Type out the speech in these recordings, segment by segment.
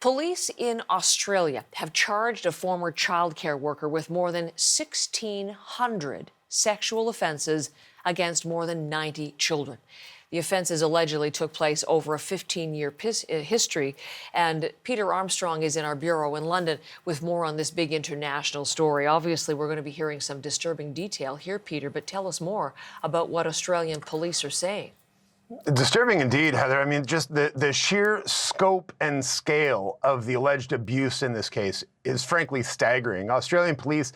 Police in Australia have charged a former childcare worker with more than 1,600 sexual offences against more than 90 children. The offences allegedly took place over a 15-year history. And Peter Armstrong is in our bureau in London with more on this big international story. Obviously, we're going to be hearing some disturbing detail here, Peter, but tell us more about what Australian police are saying. Disturbing indeed, Heather. I mean, just the sheer scope and scale of the alleged abuse in this case is frankly staggering. Australian police,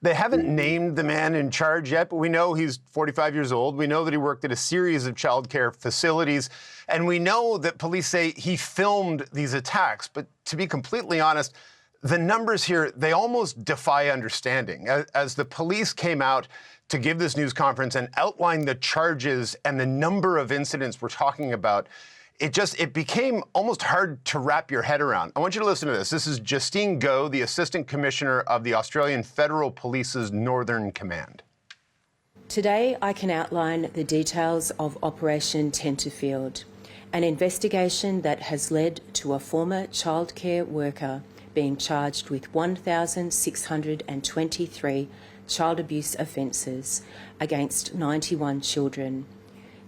they haven't named the man in charge yet, but we know he's 45 years old. We know that he worked at a series of childcare facilities, and we know that police say he filmed these attacks. But to be completely honest, the numbers here, they almost defy understanding. As the police came out to give this news conference and outline the charges and the number of incidents we're talking about, it became almost hard to wrap your head around. I want you to listen to this. This is Justine Go, the Assistant Commissioner of the Australian Federal Police's Northern Command. Today, I can outline the details of Operation Tenterfield, an investigation that has led to a former childcare worker being charged with 1,623 child abuse offences against 91 children,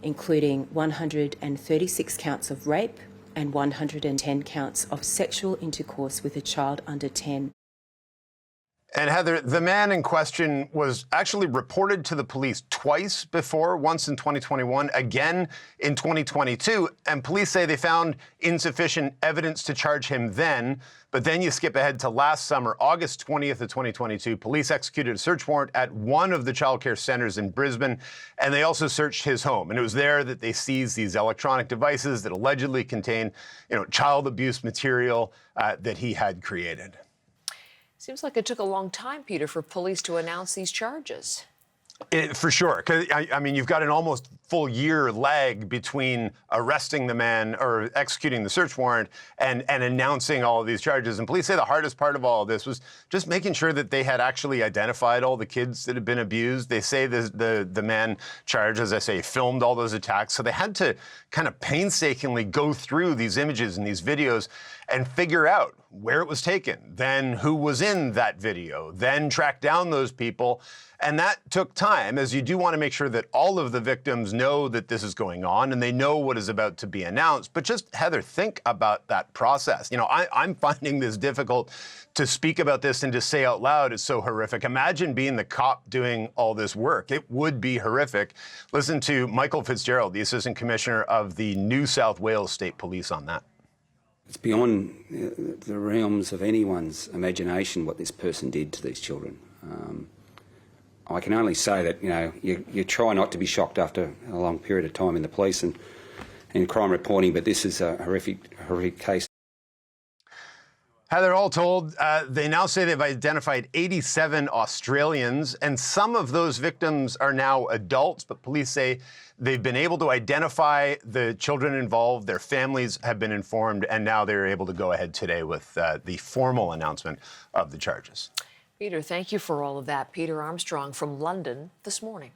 including 136 counts of rape and 110 counts of sexual intercourse with a child under 10. And Heather, the man in question was actually reported to the police twice before, once in 2021, again in 2022. And police say they found insufficient evidence to charge him then. But then you skip ahead to last summer, August 20th of 2022. Police executed a search warrant at one of the childcare centers in Brisbane, and they also searched his home. And it was there that they seized these electronic devices that allegedly contain, child abuse material that he had created. Seems like it took a long time, Peter, for police to announce these charges. For sure. Because, I mean, you've got an almost full year lag between arresting the man or executing the search warrant and announcing all of these charges. And police say the hardest part of all of this was just making sure that they had actually identified all the kids that had been abused. They say the man charged, as I say, filmed all those attacks. So they had to kind of painstakingly go through these images and these videos and figure out where it was taken, then who was in that video, then track down those people. And that took time, as you do want to make sure that all of the victims know that this is going on and they know what is about to be announced. But just, Heather, think about that process. I'm finding this difficult to speak about this and to say out loud. It's so horrific. Imagine being the cop doing all this work. It would be horrific. Listen to Michael Fitzgerald, the Assistant Commissioner of the New South Wales State Police, on that. It's beyond the realms of anyone's imagination what this person did to these children. I can only say that you try not to be shocked after a long period of time in the police and crime reporting, but this is a horrific case. Heather, all told, they now say they've identified 87 Australians, and some of those victims are now adults, but police say they've been able to identify the children involved, their families have been informed, and now they're able to go ahead today with the formal announcement of the charges. Peter, thank you for all of that. Peter Armstrong from London this morning.